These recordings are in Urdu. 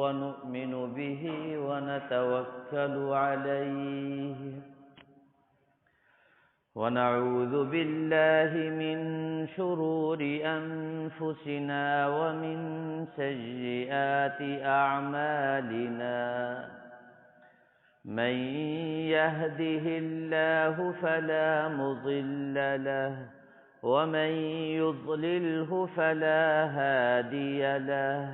ونؤمن به ونتوكل عليه ونعوذ بالله من شرور أنفسنا ومن سيئات أعمالنا من يهده الله فلا مضل له ومن يضلله فلا هادي له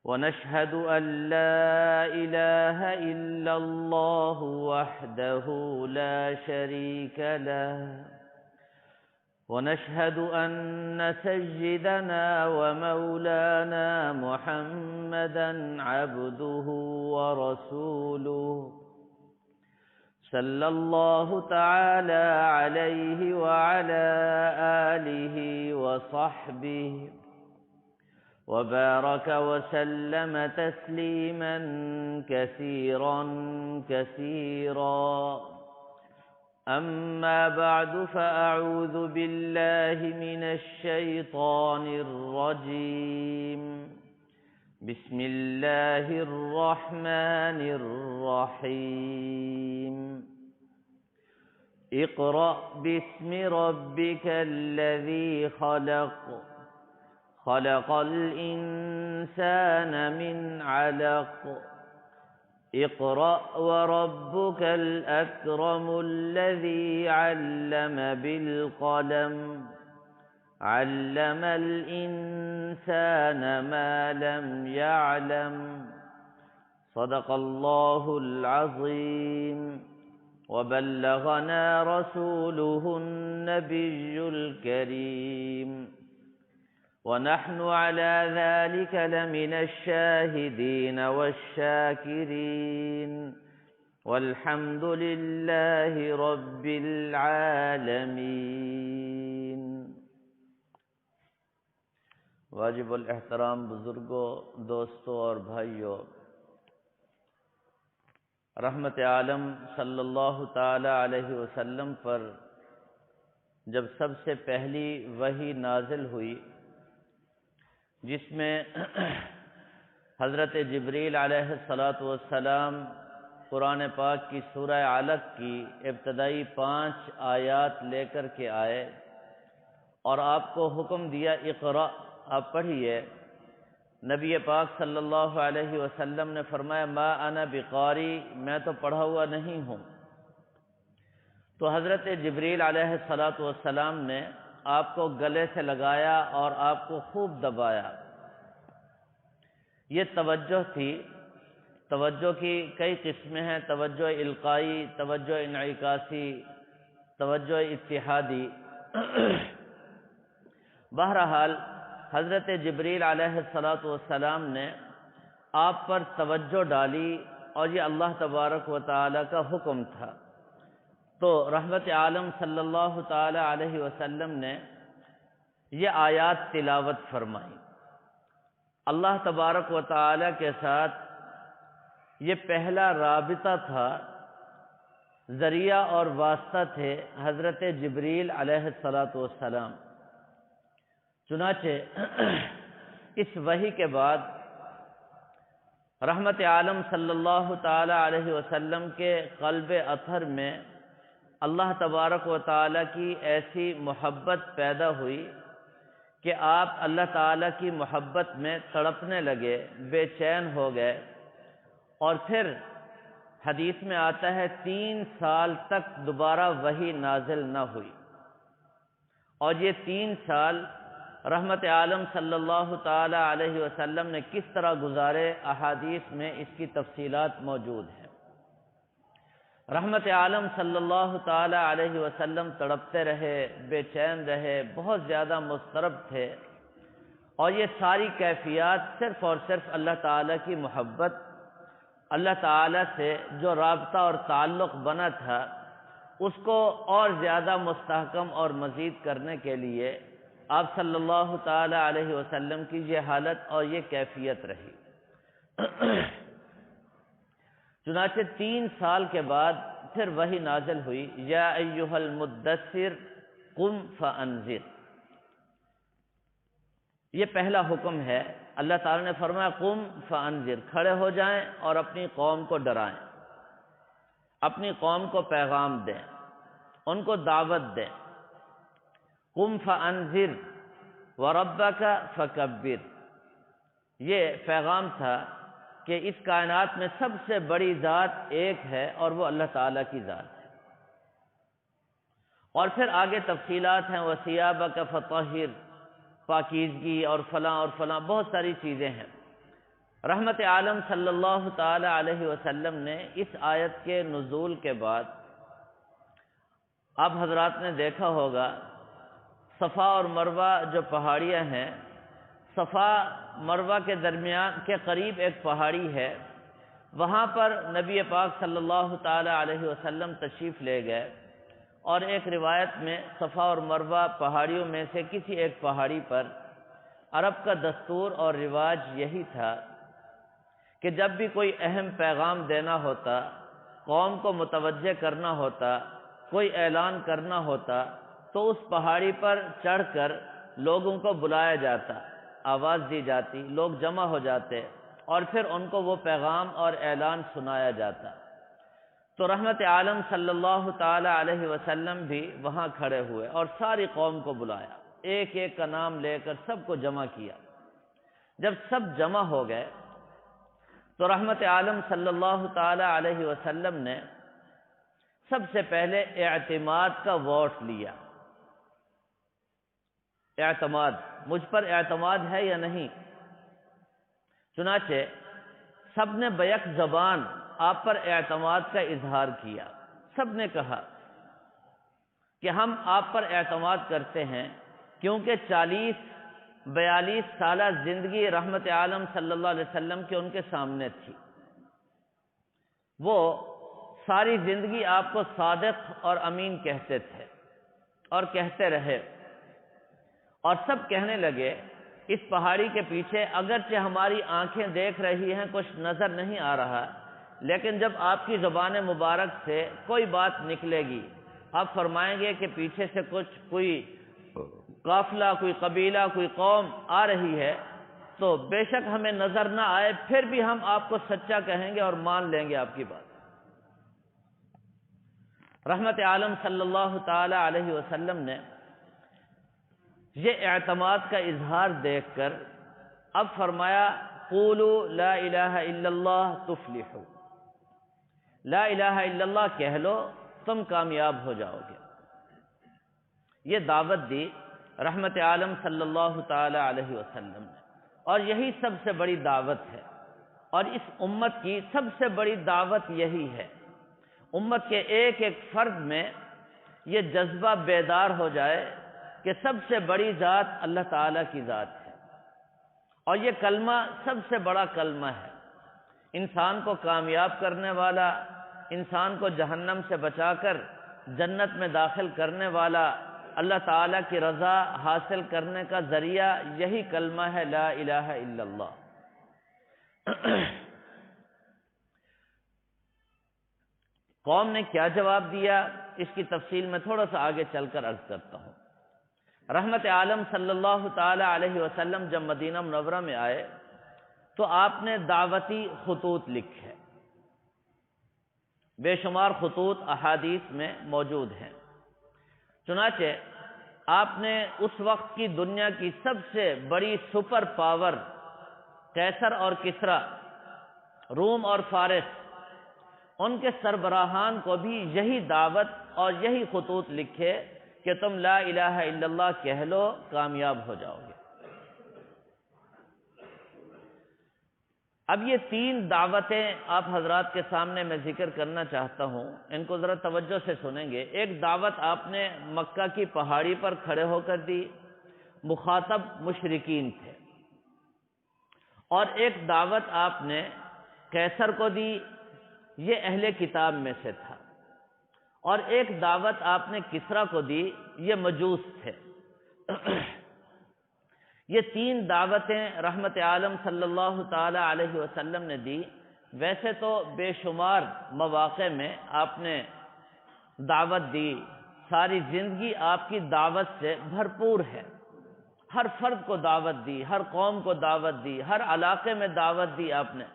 ونشهد أن لا إله إلا الله وحده لا شريك له ونشهد أن سيدنا ومولانا محمدا عبده ورسوله صلى الله تعالى عليه وعلى آله وصحبه وبارك وسلم تسليما كثيرا كثيرا أما بعد فأعوذ بالله من الشيطان الرجيم بسم الله الرحمن الرحيم اقرأ باسم ربك الذي خلق خلق الإنسان من علق اقرأ وربك الأكرم الذي علم بالقلم علم الإنسان ما لم يعلم صدق الله العظيم وبلغنا رسوله النبي الكريم ونحن على ذلك لمن الشاهدين والشاكرين والحمد لله رب العالمين۔ واجب الاحترام بزرگوں، دوستوں اور بھائیوں، رحمت عالم صلی اللہ تعالی علیہ وسلم پر جب سب سے پہلی وحی نازل ہوئی، جس میں حضرت جبریل علیہ السلام قرآن پاک کی سورہ علق کی ابتدائی 5 آیات لے کر کے آئے اور آپ کو حکم دیا اقرأ، آپ پڑھیے۔ نبی پاک صلی اللہ علیہ وسلم نے فرمایا ما انا بقاری، میں تو پڑھا ہوا نہیں ہوں۔ تو حضرت جبریل علیہ السلام نے آپ کو گلے سے لگایا اور آپ کو خوب دبایا۔ یہ توجہ تھی۔ توجہ کی کئی قسمیں ہیں، توجہ القائی، توجہ انعکاسی، توجہ اتحادی۔ بہرحال حضرت جبریل علیہ السلام نے آپ پر توجہ ڈالی اور یہ اللہ تبارک و تعالی کا حکم تھا۔ تو رحمت عالم صلی اللہ تعالی علیہ وسلم نے یہ آیات تلاوت فرمائی۔ اللہ تبارک و تعالی کے ساتھ یہ پہلا رابطہ تھا، ذریعہ اور واسطہ تھے حضرت جبریل علیہ السلام۔ چنانچہ اس وحی کے بعد رحمت عالم صلی اللہ تعالی علیہ وسلم کے قلب اطہر میں اللہ تبارک و تعالی کی ایسی محبت پیدا ہوئی کہ آپ اللہ تعالی کی محبت میں تڑپنے لگے، بے چین ہو گئے، اور پھر حدیث میں آتا ہے 3 سال تک دوبارہ وحی نازل نہ ہوئی۔ اور یہ 3 سال رحمت عالم صلی اللہ تعالی علیہ وسلم نے کس طرح گزارے، احادیث میں اس کی تفصیلات موجود ہیں۔ رحمت عالم صلی اللہ تعالی علیہ وسلم تڑپتے رہے، بے چین رہے، بہت زیادہ مضطرب تھے، اور یہ ساری کیفیات صرف اور صرف اللہ تعالی کی محبت، اللہ تعالی سے جو رابطہ اور تعلق بنا تھا اس کو اور زیادہ مستحکم اور مزید کرنے کے لیے آپ صلی اللہ تعالی علیہ وسلم کی یہ حالت اور یہ کیفیت رہی۔ چنانچہ 3 سال کے بعد پھر وحی نازل ہوئی، یا ایھا المدثر قم فانذر۔ یہ پہلا حکم ہے اللہ تعالیٰ نے فرمایا قم فانذر، کھڑے ہو جائیں اور اپنی قوم کو ڈرائیں، اپنی قوم کو پیغام دیں، ان کو دعوت دیں۔ قم فانذر وربک فکبر، یہ پیغام تھا کہ اس کائنات میں سب سے بڑی ذات ایک ہے اور وہ اللہ تعالیٰ کی ذات ہے۔ اور پھر آگے تفصیلات ہیں، وَثِيَابَكَ فَطَهِّرْ، پاکیزگی اور فلاں بہت ساری چیزیں ہیں۔ رحمت عالم صلی اللہ تعالی علیہ وسلم نے اس آیت کے نزول کے بعد، آپ حضرات نے دیکھا ہوگا صفا اور مروہ جو پہاڑیاں ہیں، صفا مروہ کے درمیان کے قریب ایک پہاڑی ہے، وہاں پر نبی پاک صلی اللہ تعالی علیہ وسلم تشریف لے گئے، اور ایک روایت میں صفا اور مروہ پہاڑیوں میں سے کسی ایک پہاڑی پر عرب کا دستور اور رواج یہی تھا کہ جب بھی کوئی اہم پیغام دینا ہوتا، قوم کو متوجہ کرنا ہوتا، کوئی اعلان کرنا ہوتا، تو اس پہاڑی پر چڑھ کر لوگوں کو بلایا جاتا، آواز دی جاتی، لوگ جمع ہو جاتے اور پھر ان کو وہ پیغام اور اعلان سنایا جاتا۔ تو رحمت عالم صلی اللہ تعالی علیہ وسلم بھی وہاں کھڑے ہوئے اور ساری قوم کو بلایا، ایک ایک کا نام لے کر سب کو جمع کیا۔ جب سب جمع ہو گئے تو رحمت عالم صلی اللہ تعالی علیہ وسلم نے سب سے پہلے اعتماد کا ووٹ لیا۔ اعتماد، مجھ پر اعتماد ہے یا نہیں؟ چنانچہ سب نے بیک زبان آپ پر اعتماد کا اظہار کیا۔ سب نے کہا کہ ہم آپ پر اعتماد کرتے ہیں، کیونکہ 42 سالہ زندگی رحمت عالم صلی اللہ علیہ وسلم کے ان کے سامنے تھی۔ وہ ساری زندگی آپ کو صادق اور امین کہتے تھے اور کہتے رہے، اور سب کہنے لگے اس پہاڑی کے پیچھے اگرچہ ہماری آنکھیں دیکھ رہی ہیں، کچھ نظر نہیں آ رہا، لیکن جب آپ کی زبان مبارک سے کوئی بات نکلے گی، آپ فرمائیں گے کہ پیچھے سے کوئی قافلہ، کوئی قبیلہ، کوئی قوم آ رہی ہے، تو بے شک ہمیں نظر نہ آئے پھر بھی ہم آپ کو سچا کہیں گے اور مان لیں گے آپ کی بات۔ رحمت عالم صلی اللہ تعالی علیہ وسلم نے یہ اعتماد کا اظہار دیکھ کر اب فرمایا قولوا لا الہ الا اللہ تفلحوا، لا الہ الا اللہ کہہ لو تم کامیاب ہو جاؤ گے۔ یہ دعوت دی رحمت عالم صلی اللہ تعالی علیہ وسلم نے، اور یہی سب سے بڑی دعوت ہے، اور اس امت کی سب سے بڑی دعوت یہی ہے۔ امت کے ایک ایک فرد میں یہ جذبہ بیدار ہو جائے کہ سب سے بڑی ذات اللہ تعالیٰ کی ذات ہے، اور یہ کلمہ سب سے بڑا کلمہ ہے، انسان کو کامیاب کرنے والا، انسان کو جہنم سے بچا کر جنت میں داخل کرنے والا، اللہ تعالیٰ کی رضا حاصل کرنے کا ذریعہ یہی کلمہ ہے لا الہ الا اللہ۔ قوم نے کیا جواب دیا، اس کی تفصیل میں تھوڑا سا آگے چل کر عرض کرتا ہوں۔ رحمت عالم صلی اللہ تعالی علیہ وسلم جب مدینہ منورہ میں آئے تو آپ نے دعوتی خطوط لکھے، بے شمار خطوط احادیث میں موجود ہیں۔ چنانچہ آپ نے اس وقت کی دنیا کی سب سے بڑی سپر پاور قیصر اور کسریٰ، روم اور فارس، ان کے سربراہان کو بھی یہی دعوت اور یہی خطوط لکھے کہ تم لا الہ الا اللہ کہہ لو کامیاب ہو جاؤ گے۔ اب یہ 3 دعوتیں آپ حضرات کے سامنے میں ذکر کرنا چاہتا ہوں، ان کو ذرا توجہ سے سنیں گے۔ ایک دعوت آپ نے مکہ کی پہاڑی پر کھڑے ہو کر دی، مخاطب مشرکین تھے، اور ایک دعوت آپ نے قیصر کو دی، یہ اہل کتاب میں سے تھا، اور ایک دعوت آپ نے کسریٰ کو دی، یہ مجوس تھے۔ یہ 3 دعوتیں رحمت عالم صلی اللہ تعالی علیہ وسلم نے دی۔ ویسے تو بے شمار مواقع میں آپ نے دعوت دی، ساری زندگی آپ کی دعوت سے بھرپور ہے، ہر فرد کو دعوت دی، ہر قوم کو دعوت دی، ہر علاقے میں دعوت دی آپ نے،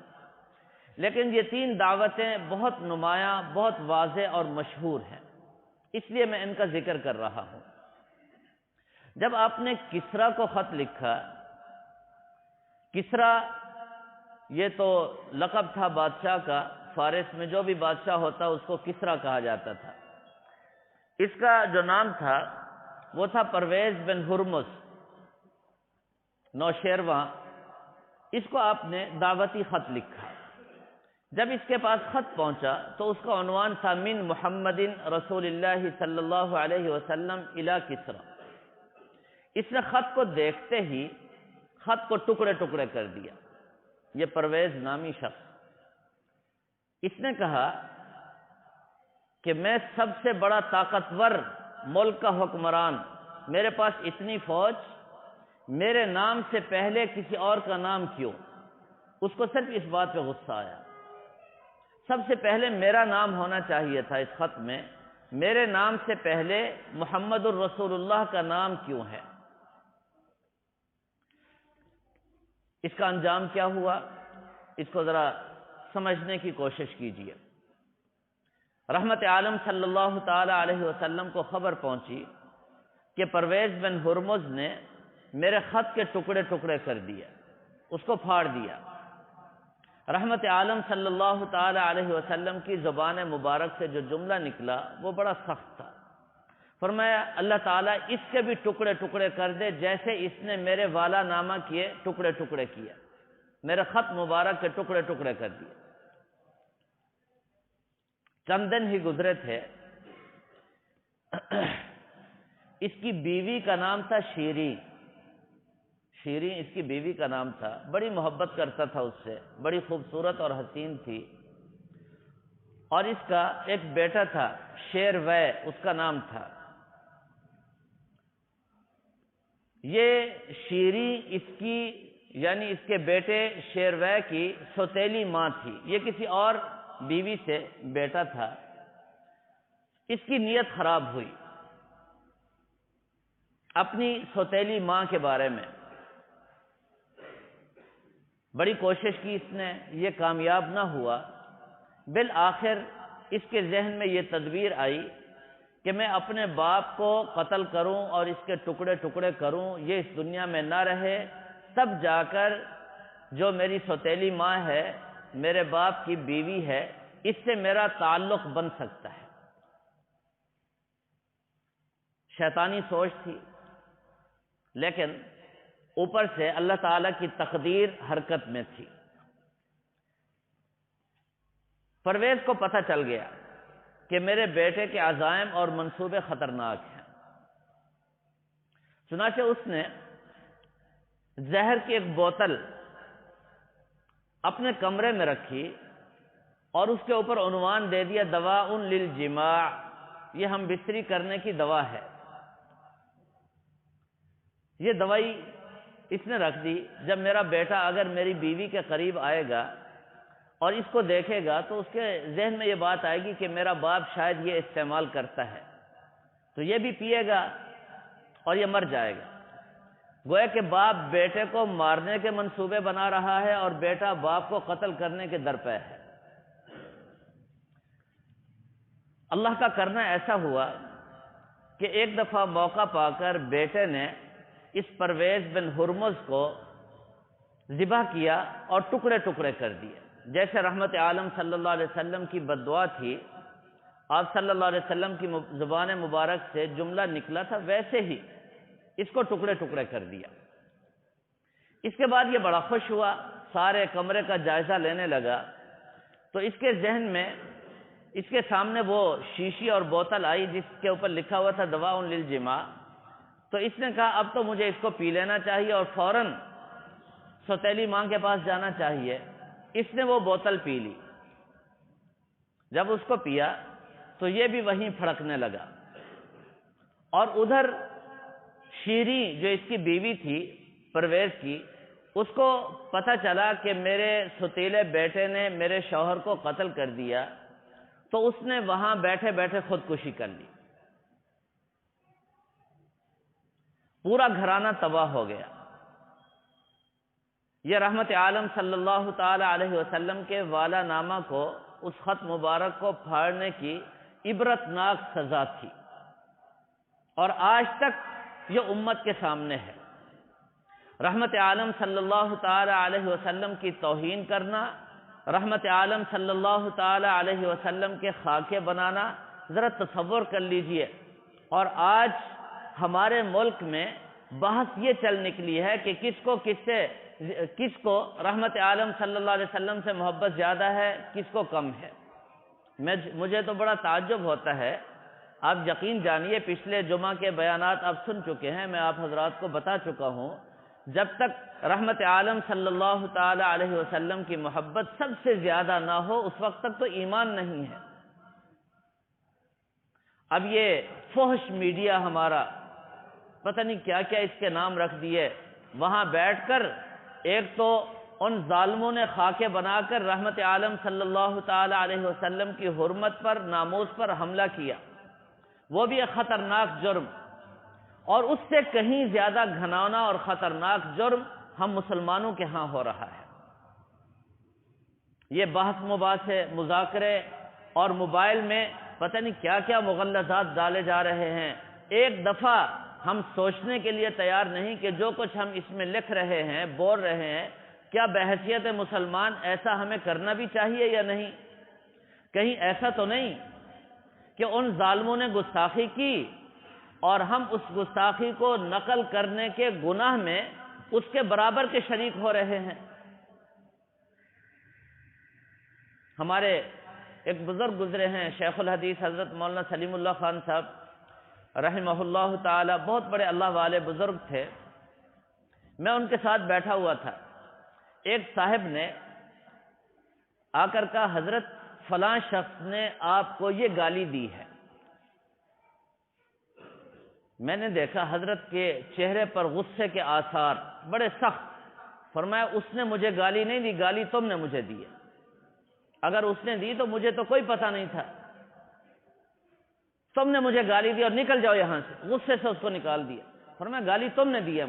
لیکن یہ 3 دعوتیں بہت نمایاں، بہت واضح اور مشہور ہیں، اس لیے میں ان کا ذکر کر رہا ہوں۔ جب آپ نے کسریٰ کو خط لکھا، کسریٰ یہ تو لقب تھا بادشاہ کا، فارس میں جو بھی بادشاہ ہوتا اس کو کسریٰ کہا جاتا تھا۔ اس کا جو نام تھا وہ تھا پرویز بن ہرمز، نوشیروان۔ اس کو آپ نے دعوتی خط لکھا۔ جب اس کے پاس خط پہنچا تو اس کا عنوان تھا من محمد رسول اللہ صلی اللہ علیہ وسلم الی کسریٰ۔ اس نے خط کو دیکھتے ہی خط کو ٹکڑے ٹکڑے کر دیا۔ یہ پرویز نامی شخص، اس نے کہا کہ میں سب سے بڑا طاقتور ملک کا حکمران، میرے پاس اتنی فوج، میرے نام سے پہلے کسی اور کا نام کیوں؟ اس کو صرف اس بات پہ غصہ آیا۔ سب سے پہلے میرا نام ہونا چاہیے تھا اس خط میں، میرے نام سے پہلے محمد الرسول اللہ کا نام کیوں ہے؟ اس کا انجام کیا ہوا، اس کو ذرا سمجھنے کی کوشش کیجیے۔ رحمت عالم صلی اللہ تعالی علیہ وسلم کو خبر پہنچی کہ پرویز بن ہرمز نے میرے خط کے ٹکڑے ٹکڑے کر دیے، اس کو پھاڑ دیا۔ رحمت عالم صلی اللہ تعالی علیہ وسلم کی زبان مبارک سے جو جملہ نکلا وہ بڑا سخت تھا۔ فرمایا اللہ تعالیٰ اس کے بھی ٹکڑے ٹکڑے کر دے جیسے اس نے میرے والا نامہ کیے ٹکڑے ٹکڑے کیا، میرے خط مبارک کے ٹکڑے ٹکڑے کر دیے۔ چند دن ہی گزرے تھے، اس کی بیوی کا نام تھا شیریں۔ شیریں اس کی بیوی کا نام تھا، بڑی محبت کرتا تھا اس سے، بڑی خوبصورت اور حسین تھی۔ اور اس کا ایک بیٹا تھا شیروے، اس کا نام تھا۔ یہ شیریں اس کی یعنی اس کے بیٹے شیروے کی سوتیلی ماں تھی، یہ کسی اور بیوی سے بیٹا تھا۔ اس کی نیت خراب ہوئی اپنی سوتیلی ماں کے بارے میں، بڑی کوشش کی اس نے، یہ کامیاب نہ ہوا۔ بالآخر اس کے ذہن میں یہ تدبیر آئی کہ میں اپنے باپ کو قتل کروں اور اس کے ٹکڑے ٹکڑے کروں، یہ اس دنیا میں نہ رہے، تب جا کر جو میری سوتیلی ماں ہے، میرے باپ کی بیوی ہے، اس سے میرا تعلق بن سکتا ہے۔ شیطانی سوچ تھی، لیکن اوپر سے اللہ تعالیٰ کی تقدیر حرکت میں تھی۔ پرویز کو پتہ چل گیا کہ میرے بیٹے کے عزائم اور منصوبے خطرناک ہیں، چنانچہ اس نے زہر کی ایک بوتل اپنے کمرے میں رکھی اور اس کے اوپر عنوان دے دیا دواء للجماع، یہ ہم بستری کرنے کی دوا ہے۔ یہ دوائی اس نے رکھ دی، جب میرا بیٹا اگر میری بیوی کے قریب آئے گا اور اس کو دیکھے گا تو اس کے ذہن میں یہ بات آئے گی کہ میرا باپ شاید یہ استعمال کرتا ہے، تو یہ بھی پیے گا اور یہ مر جائے گا۔ گویا کہ باپ بیٹے کو مارنے کے منصوبے بنا رہا ہے اور بیٹا باپ کو قتل کرنے کے درپے ہے۔ اللہ کا کرنا ایسا ہوا کہ ایک دفعہ موقع پا کر بیٹے نے اس پرویز بن ہرمز کو ذبح کیا اور ٹکڑے ٹکڑے کر دیے۔ جیسے رحمت عالم صلی اللہ علیہ وسلم کی بددعا تھی، آپ صلی اللہ علیہ وسلم کی زبان مبارک سے جملہ نکلا تھا، ویسے ہی اس کو ٹکڑے ٹکڑے کر دیا۔ اس کے بعد یہ بڑا خوش ہوا، سارے کمرے کا جائزہ لینے لگا، تو اس کے ذہن میں اس کے سامنے وہ شیشی اور بوتل آئی جس کے اوپر لکھا ہوا تھا دواء للجماع، تو اس نے کہا اب تو مجھے اس کو پی لینا چاہیے اور فوراً سوتیلی ماں کے پاس جانا چاہیے۔ اس نے وہ بوتل پی لی، جب اس کو پیا تو یہ بھی وہیں پھڑکنے لگا، اور ادھر شیریں جو اس کی بیوی تھی پرویز کی، اس کو پتہ چلا کہ میرے ستیلے بیٹے نے میرے شوہر کو قتل کر دیا، تو اس نے وہاں بیٹھے بیٹھے خودکشی کر لی۔ پورا گھرانہ تباہ ہو گیا۔ یہ رحمت عالم صلی اللہ تعالی علیہ وسلم کے والا نامہ کو، اس خط مبارک کو پھاڑنے کی عبرتناک سزا تھی، اور آج تک یہ امت کے سامنے ہے۔ رحمت عالم صلی اللہ تعالی علیہ وسلم کی توہین کرنا، رحمت عالم صلی اللہ تعالی علیہ وسلم کے خاکے بنانا، ذرا تصور کر لیجئے۔ اور آج ہمارے ملک میں بحث یہ چل نکلی ہے کہ کس کو رحمت عالم صلی اللہ علیہ وسلم سے محبت زیادہ ہے، کس کو کم ہے۔ مجھے تو بڑا تعجب ہوتا ہے۔ آپ یقین جانیے، پچھلے جمعہ کے بیانات آپ سن چکے ہیں، میں آپ حضرات کو بتا چکا ہوں، جب تک رحمت عالم صلی اللہ تعالی علیہ وسلم کی محبت سب سے زیادہ نہ ہو، اس وقت تک تو ایمان نہیں ہے۔ اب یہ فحش میڈیا ہمارا، پتہ نہیں کیا کیا اس کے نام رکھ دیے، وہاں بیٹھ کر ایک تو ان ظالموں نے خاکے بنا کر رحمت عالم صلی اللہ تعالی علیہ وسلم کی حرمت پر، ناموس پر حملہ کیا، وہ بھی ایک خطرناک جرم، اور اس سے کہیں زیادہ گھناؤنا اور خطرناک جرم ہم مسلمانوں کے ہاں ہو رہا ہے۔ یہ بحث مباحثے، مذاکرے اور موبائل میں پتہ نہیں کیا کیا مغلظات ڈالے جا رہے ہیں۔ ایک دفعہ ہم سوچنے کے لیے تیار نہیں کہ جو کچھ ہم اس میں لکھ رہے ہیں، بول رہے ہیں، کیا بحیثیت مسلمان ایسا ہمیں کرنا بھی چاہیے یا نہیں؟ کہیں ایسا تو نہیں کہ ان ظالموں نے گستاخی کی اور ہم اس گستاخی کو نقل کرنے کے گناہ میں اس کے برابر کے شریک ہو رہے ہیں۔ ہمارے ایک بزرگ گزرے ہیں، شیخ الحدیث حضرت مولانا سلیم اللہ خان صاحب رحمہ اللہ تعالی، بہت بڑے اللہ والے بزرگ تھے۔ میں ان کے ساتھ بیٹھا ہوا تھا، ایک صاحب نے آ کر کہا، حضرت فلاں شخص نے آپ کو یہ گالی دی ہے۔ میں نے دیکھا حضرت کے چہرے پر غصے کے آثار بڑے سخت۔ فرمایا، اس نے مجھے گالی نہیں دی، گالی تم نے مجھے دی ہے۔ اگر اس نے دی تو مجھے تو کوئی پتہ نہیں تھا، تم نے مجھے گالی دی اور نکل جاؤ یہاں سے۔ غصے سے اس کو نکال دیا۔ فرمایا، گالی تم نے دی ہے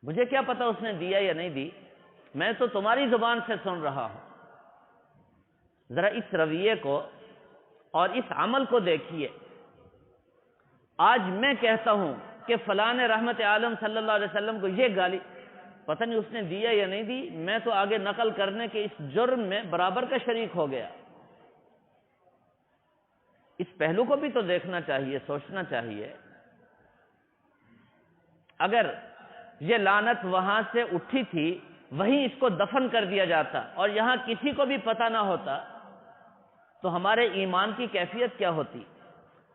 مجھے کیا پتہ اس نے دیا یا نہیں دی، میں تو تمہاری زبان سے سن رہا ہوں۔ ذرا اس رویے کو اور اس عمل کو دیکھیے۔ آج میں کہتا ہوں کہ فلاں نے رحمت عالم صلی اللہ علیہ وسلم کو یہ گالی، پتہ نہیں اس نے دیا یا نہیں دی، میں تو آگے نقل کرنے کے اس جرم میں برابر کا شریک ہو گیا۔ اس پہلو کو بھی تو دیکھنا چاہیے، سوچنا چاہیے۔ اگر یہ لعنت وہاں سے اٹھی تھی، وہیں اس کو دفن کر دیا جاتا اور یہاں کسی کو بھی پتہ نہ ہوتا، تو ہمارے ایمان کی کیفیت کیا ہوتی؟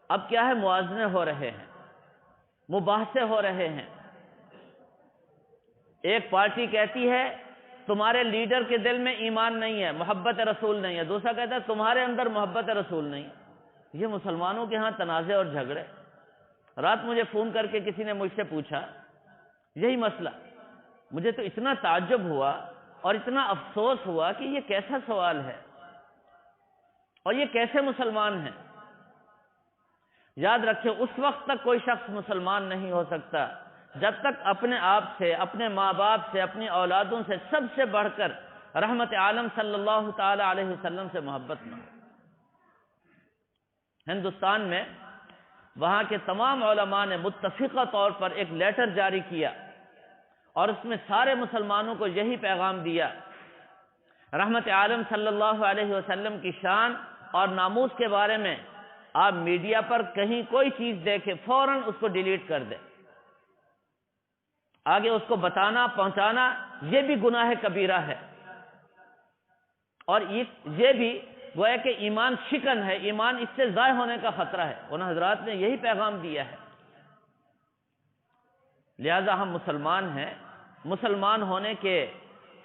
اب کیا ہے، موازنے ہو رہے ہیں، مباحثے ہو رہے ہیں۔ ایک پارٹی کہتی ہے تمہارے لیڈر کے دل میں ایمان نہیں ہے، محبت رسول نہیں ہے، دوسرا کہتا ہے تمہارے اندر محبت رسول نہیں۔ یہ مسلمانوں کے ہاں تنازع اور جھگڑے۔ رات مجھے فون کر کے کسی نے مجھ سے پوچھا یہی مسئلہ، مجھے تو اتنا تعجب ہوا اور اتنا افسوس ہوا کہ یہ کیسا سوال ہے اور یہ کیسے مسلمان ہیں۔ یاد رکھیں، اس وقت تک کوئی شخص مسلمان نہیں ہو سکتا جب تک اپنے آپ سے، اپنے ماں باپ سے، اپنی اولادوں سے سب سے بڑھ کر رحمت عالم صلی اللہ تعالی علیہ وسلم سے محبت نہ ہو۔ ہندوستان میں وہاں کے تمام علماء نے متفقہ طور پر ایک لیٹر جاری کیا اور اس میں سارے مسلمانوں کو یہی پیغام دیا، رحمت عالم صلی اللہ علیہ وسلم کی شان اور ناموس کے بارے میں آپ میڈیا پر کہیں کوئی چیز دیکھیں فوراً اس کو ڈیلیٹ کر دیں۔ آگے اس کو بتانا، پہنچانا یہ بھی گناہ کبیرہ ہے، اور یہ بھی گویا کہ ایمان شکن ہے، ایمان اس سے ضائع ہونے کا خطرہ ہے۔ ان حضرات نے یہی پیغام دیا ہے۔ لہذا ہم مسلمان ہیں، مسلمان ہونے کے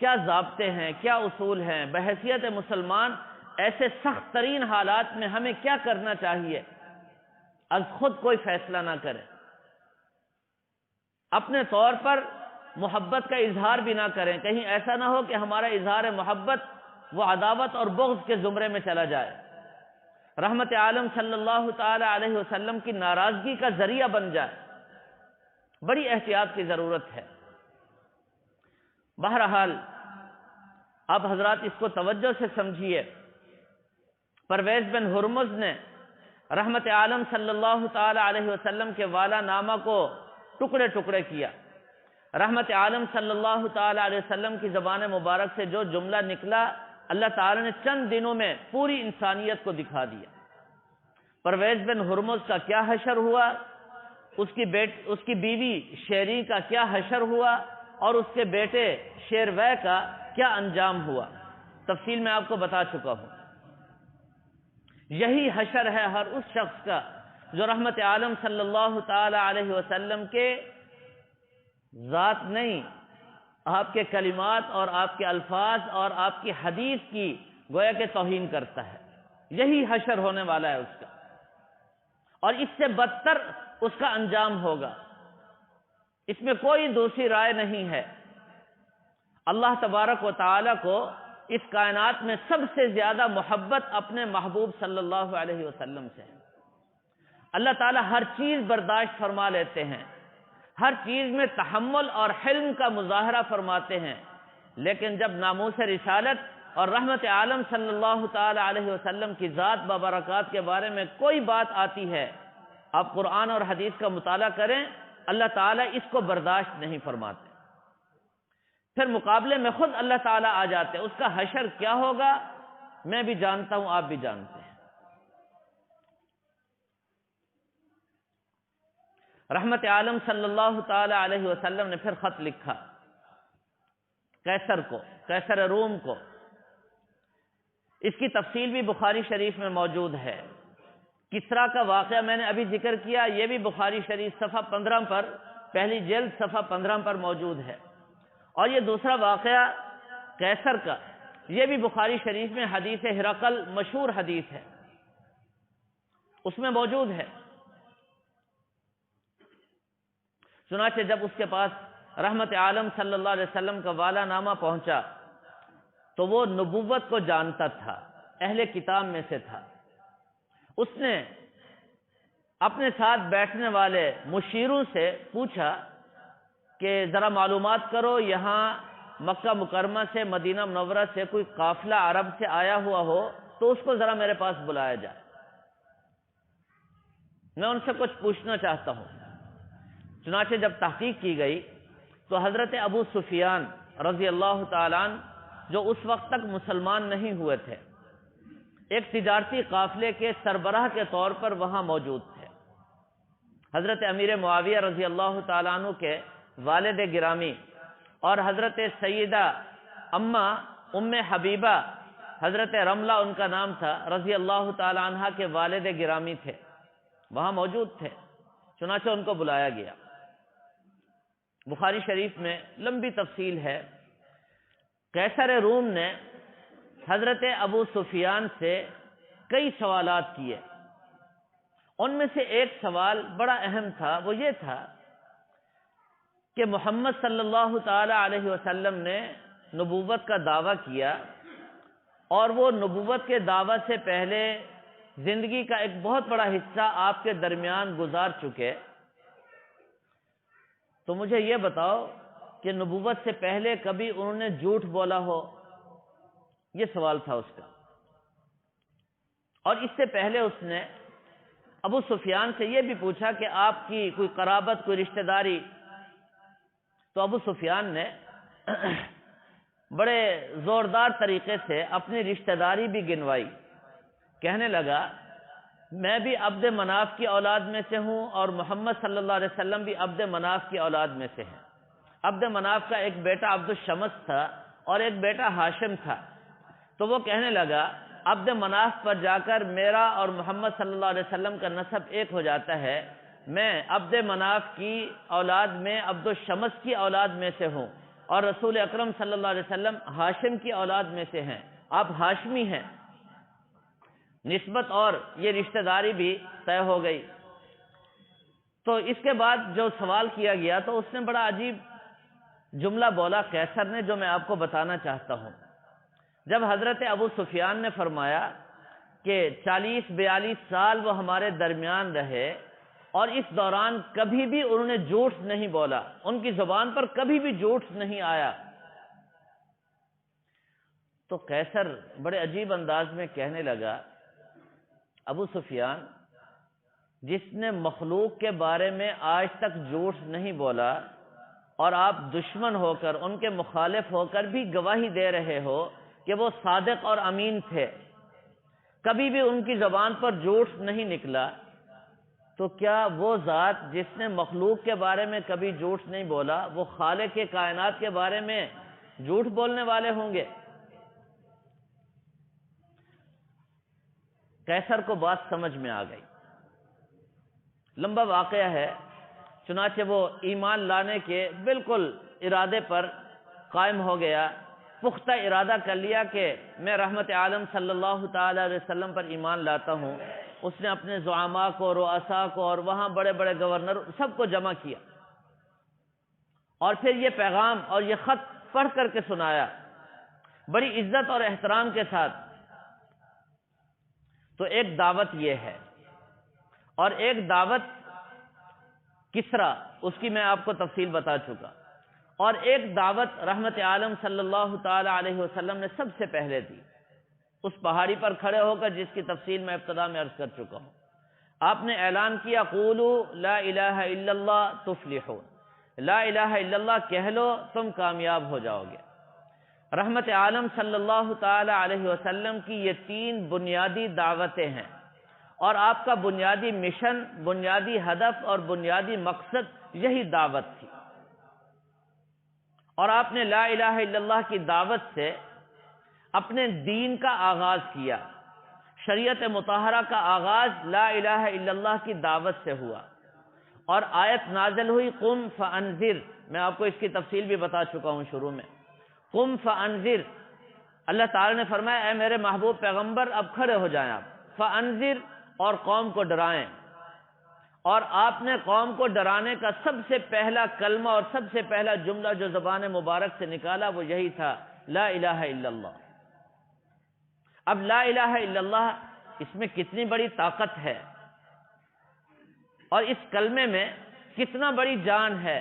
کیا ضابطے ہیں، کیا اصول ہیں، بحیثیت مسلمان ایسے سخت ترین حالات میں ہمیں کیا کرنا چاہیے، از خود کوئی فیصلہ نہ کریں، اپنے طور پر محبت کا اظہار بھی نہ کریں، کہیں ایسا نہ ہو کہ ہمارا اظہار محبت وہ عداوت اور بغض کے زمرے میں چلا جائے، رحمت عالم صلی اللہ تعالی علیہ وسلم کی ناراضگی کا ذریعہ بن جائے۔ بڑی احتیاط کی ضرورت ہے۔ بہرحال آپ حضرات اس کو توجہ سے سمجھیے۔ پرویز بن ہرمز نے رحمت عالم صلی اللہ تعالی علیہ وسلم کے والا نامہ کو ٹکڑے ٹکڑے کیا۔ رحمت عالم صلی اللہ تعالی علیہ وسلم کی زبان مبارک سے جو جملہ نکلا، اللہ تعالی نے چند دنوں میں پوری انسانیت کو دکھا دیا۔ پرویز بن ہرمز کا کیا حشر ہوا، اس کی بیوی شیریں کا کیا حشر ہوا، اور اس کے بیٹے شیروے کا کیا انجام ہوا، تفصیل میں آپ کو بتا چکا ہوں۔ یہی حشر ہے ہر اس شخص کا جو رحمت عالم صلی اللہ تعالی علیہ وسلم کے ذات نہیں، آپ کے کلمات اور آپ کے الفاظ اور آپ کی حدیث کی گویا کہ توہین کرتا ہے۔ یہی حشر ہونے والا ہے اس کا، اور اس سے بدتر اس کا انجام ہوگا، اس میں کوئی دوسری رائے نہیں ہے۔ اللہ تبارک و تعالی کو اس کائنات میں سب سے زیادہ محبت اپنے محبوب صلی اللہ علیہ وسلم سے ہے۔ اللہ تعالی ہر چیز برداشت فرما لیتے ہیں، ہر چیز میں تحمل اور حلم کا مظاہرہ فرماتے ہیں، لیکن جب ناموس رسالت اور رحمت عالم صلی اللہ تعالی علیہ وسلم کی ذات بابرکات کے بارے میں کوئی بات آتی ہے، آپ قرآن اور حدیث کا مطالعہ کریں، اللہ تعالیٰ اس کو برداشت نہیں فرماتے۔ پھر مقابلے میں خود اللہ تعالیٰ آ جاتے ہیں۔ اس کا حشر کیا ہوگا میں بھی جانتا ہوں، آپ بھی جانتے ہیں۔ رحمت عالم صلی اللہ تعالی علیہ وسلم نے پھر خط لکھا قیصر کو، قیصر روم کو۔ اس کی تفصیل بھی بخاری شریف میں موجود ہے۔ کسرا کا واقعہ میں نے ابھی ذکر کیا، یہ بھی بخاری شریف صفحہ 15 پر، پہلی جلد صفحہ 15 پر موجود ہے۔ اور یہ دوسرا واقعہ قیصر کا، یہ بھی بخاری شریف میں حدیث ہرقل مشہور حدیث ہے، اس میں موجود ہے۔ چنانچہ جب اس کے پاس رحمت عالم صلی اللہ علیہ وسلم کا والا نامہ پہنچا تو وہ نبوت کو جانتا تھا، اہل کتاب میں سے تھا۔ اس نے اپنے ساتھ بیٹھنے والے مشیروں سے پوچھا کہ ذرا معلومات کرو، یہاں مکہ مکرمہ سے مدینہ منورہ سے کوئی قافلہ عرب سے آیا ہوا ہو تو اس کو ذرا میرے پاس بلایا جائے، میں ان سے کچھ پوچھنا چاہتا ہوں۔ چنانچہ جب تحقیق کی گئی تو حضرت ابو سفیان رضی اللہ تعالیٰ عنہ، جو اس وقت تک مسلمان نہیں ہوئے تھے، ایک تجارتی قافلے کے سربراہ کے طور پر وہاں موجود تھے۔ حضرت امیر معاویہ رضی اللہ تعالیٰ عنہ کے والد گرامی اور حضرت سیدہ ام حبیبہ، حضرت رملہ ان کا نام تھا، رضی اللہ تعالیٰ عنہ کے والد گرامی تھے، وہاں موجود تھے۔ چنانچہ ان کو بلایا گیا۔ بخاری شریف میں لمبی تفصیل ہے۔ قیصر روم نے حضرت ابو سفیان سے کئی سوالات کیے، ان میں سے ایک سوال بڑا اہم تھا، وہ یہ تھا کہ محمد صلی اللہ تعالی علیہ وسلم نے نبوت کا دعویٰ کیا، اور وہ نبوت کے دعویٰ سے پہلے زندگی کا ایک بہت بڑا حصہ آپ کے درمیان گزار چکے، تو مجھے یہ بتاؤ کہ نبوت سے پہلے کبھی انہوں نے جھوٹ بولا ہو؟ یہ سوال تھا اس کا۔ اور اس سے پہلے اس نے ابو سفیان سے یہ بھی پوچھا کہ آپ کی کوئی قرابت، کوئی رشتہ داری؟ تو ابو سفیان نے بڑے زوردار طریقے سے اپنی رشتہ داری بھی گنوائی، کہنے لگا میں بھی عبد مناف کی اولاد میں سے ہوں، اور محمد صلی اللہ علیہ وسلم بھی عبد مناف کی اولاد میں سے ہیں۔ عبد مناف کا ایک بیٹا عبد الشمس تھا اور ایک بیٹا ہاشم تھا۔ تو وہ کہنے لگا عبد مناف پر جا کر میرا اور محمد صلی اللہ علیہ وسلم کا نسب ایک ہو جاتا ہے، میں عبد مناف کی اولاد میں عبد الشمس کی اولاد میں سے ہوں، اور رسول اکرم صلی اللہ علیہ وسلم ہاشم کی اولاد میں سے ہیں، آپ ہاشمی ہیں۔ نسبت اور یہ رشتہ داری بھی طے ہو گئی۔ تو اس کے بعد جو سوال کیا گیا تو اس نے بڑا عجیب جملہ بولا قیصر نے، جو میں آپ کو بتانا چاہتا ہوں۔ جب حضرت ابو سفیان نے فرمایا کہ 40-42 سال وہ ہمارے درمیان رہے اور اس دوران کبھی بھی انہوں نے جھوٹ نہیں بولا، ان کی زبان پر کبھی بھی جھوٹ نہیں آیا۔ تو قیصر بڑے عجیب انداز میں کہنے لگا، ابو سفیان جس نے مخلوق کے بارے میں آج تک جھوٹ نہیں بولا، اور آپ دشمن ہو کر، ان کے مخالف ہو کر بھی گواہی دے رہے ہو کہ وہ صادق اور امین تھے، کبھی بھی ان کی زبان پر جھوٹ نہیں نکلا، تو کیا وہ ذات جس نے مخلوق کے بارے میں کبھی جھوٹ نہیں بولا، وہ خالق کے کائنات کے بارے میں جھوٹ بولنے والے ہوں گے؟ قیصر کو بات سمجھ میں آ گئی۔ لمبا واقعہ ہے، چنانچہ وہ ایمان لانے کے بالکل ارادے پر قائم ہو گیا، پختہ ارادہ کر لیا کہ میں رحمت عالم صلی اللہ تعالی علیہ وسلم پر ایمان لاتا ہوں۔ اس نے اپنے زعماء کو، رؤساء کو، اور وہاں بڑے بڑے گورنر سب کو جمع کیا، اور پھر یہ پیغام اور یہ خط پڑھ کر کے سنایا بڑی عزت اور احترام کے ساتھ۔ تو ایک دعوت یہ ہے، اور ایک دعوت کسرا، اس کی میں آپ کو تفصیل بتا چکا، اور ایک دعوت رحمت عالم صلی اللہ تعالی علیہ وسلم نے سب سے پہلے دی، اس پہاڑی پر کھڑے ہو کر، جس کی تفصیل میں ابتدا میں عرض کر چکا ہوں۔ آپ نے اعلان کیا، قولوا لا الہ الا اللہ تفلحون، لا الہ الا اللہ کہہ لو تم کامیاب ہو جاؤ گے۔ رحمت عالم صلی اللہ تعالی علیہ وسلم کی یہ 3 بنیادی دعوتیں ہیں، اور آپ کا بنیادی مشن، بنیادی ہدف اور بنیادی مقصد یہی دعوت تھی۔ اور آپ نے لا الہ الا اللہ کی دعوت سے اپنے دین کا آغاز کیا، شریعت مطہرہ کا آغاز لا الہ الا اللہ کی دعوت سے ہوا، اور آیت نازل ہوئی قم فانذر، میں آپ کو اس کی تفصیل بھی بتا چکا ہوں شروع میں۔ قم فانذر، اللہ تعالی نے فرمایا اے میرے محبوب پیغمبر اب کھڑے ہو جائیں آپ، فانذر، اور قوم کو ڈرائیں۔ اور آپ نے قوم کو ڈرانے کا سب سے پہلا کلمہ اور سب سے پہلا جملہ جو زبان مبارک سے نکالا وہ یہی تھا، لا الہ الا اللہ۔ اب لا الہ الا اللہ، اس میں کتنی بڑی طاقت ہے، اور اس کلمے میں کتنا بڑی جان ہے،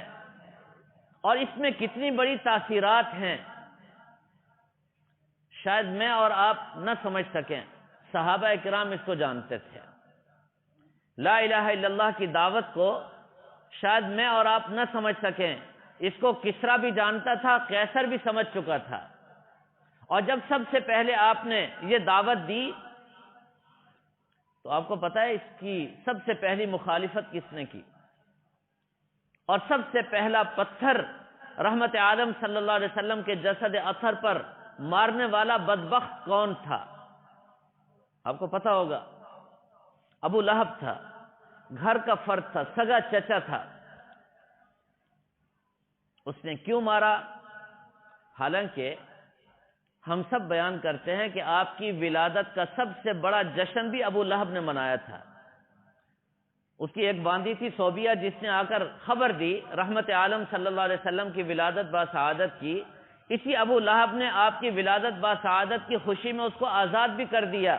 اور اس میں کتنی بڑی تاثیرات ہیں، شاید میں اور آپ نہ سمجھ سکیں، صحابہ کرام اس کو جانتے تھے۔ لا الہ الا اللہ کی دعوت کو شاید میں اور آپ نہ سمجھ سکیں، اس کو کسرا بھی جانتا تھا، قیصر بھی سمجھ چکا تھا۔ اور جب سب سے پہلے آپ نے یہ دعوت دی، تو آپ کو پتہ ہے اس کی سب سے پہلی مخالفت کس نے کی، اور سب سے پہلا پتھر رحمت عالم صلی اللہ علیہ وسلم کے جسد اطہر پر مارنے والا بدبخت کون تھا؟ آپ کو پتہ ہوگا، ابو لہب تھا، گھر کا فرد تھا، سگا چچا تھا۔ اس نے کیوں مارا؟ حالانکہ ہم سب بیان کرتے ہیں کہ آپ کی ولادت کا سب سے بڑا جشن بھی ابو لہب نے منایا تھا۔ اس کی ایک باندی تھی صوبیہ، جس نے آ کر خبر دی رحمت عالم صلی اللہ علیہ وسلم کی ولادت باسعادت کی۔ اسی ابو لہب نے آپ کی ولادت باسعادت کی خوشی میں اس کو آزاد بھی کر دیا۔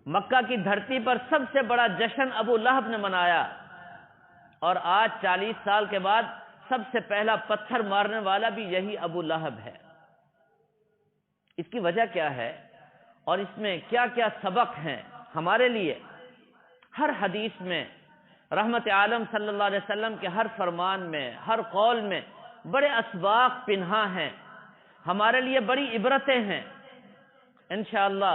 مکہ کی دھرتی پر سب سے بڑا جشن ابو لہب نے منایا، اور آج 40 سال کے بعد سب سے پہلا پتھر مارنے والا بھی یہی ابو لہب ہے۔ اس کی وجہ کیا ہے، اور اس میں کیا کیا سبق ہیں ہمارے لیے؟ ہر حدیث میں رحمت عالم صلی اللہ علیہ وسلم کے ہر فرمان میں، ہر قول میں بڑے اسباق پنہاں ہیں، ہمارے لیے بڑی عبرتیں ہیں۔ انشاءاللہ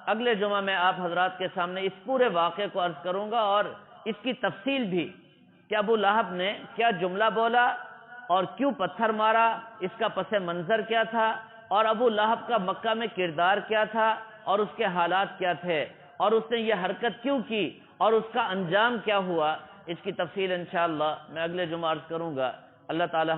اگلے جمعہ میں آپ حضرات کے سامنے اس پورے واقعے کو عرض کروں گا، اور اس کی تفصیل بھی کہ ابو لہب نے کیا جملہ بولا اور کیوں پتھر مارا، اس کا پس منظر کیا تھا، اور ابو لہب کا مکہ میں کردار کیا تھا، اور اس کے حالات کیا تھے، اور اس نے یہ حرکت کیوں کی، اور اس کا انجام کیا ہوا۔ اس کی تفصیل انشاءاللہ میں اگلے جمعہ عرض کروں گا۔ اللہ تعالی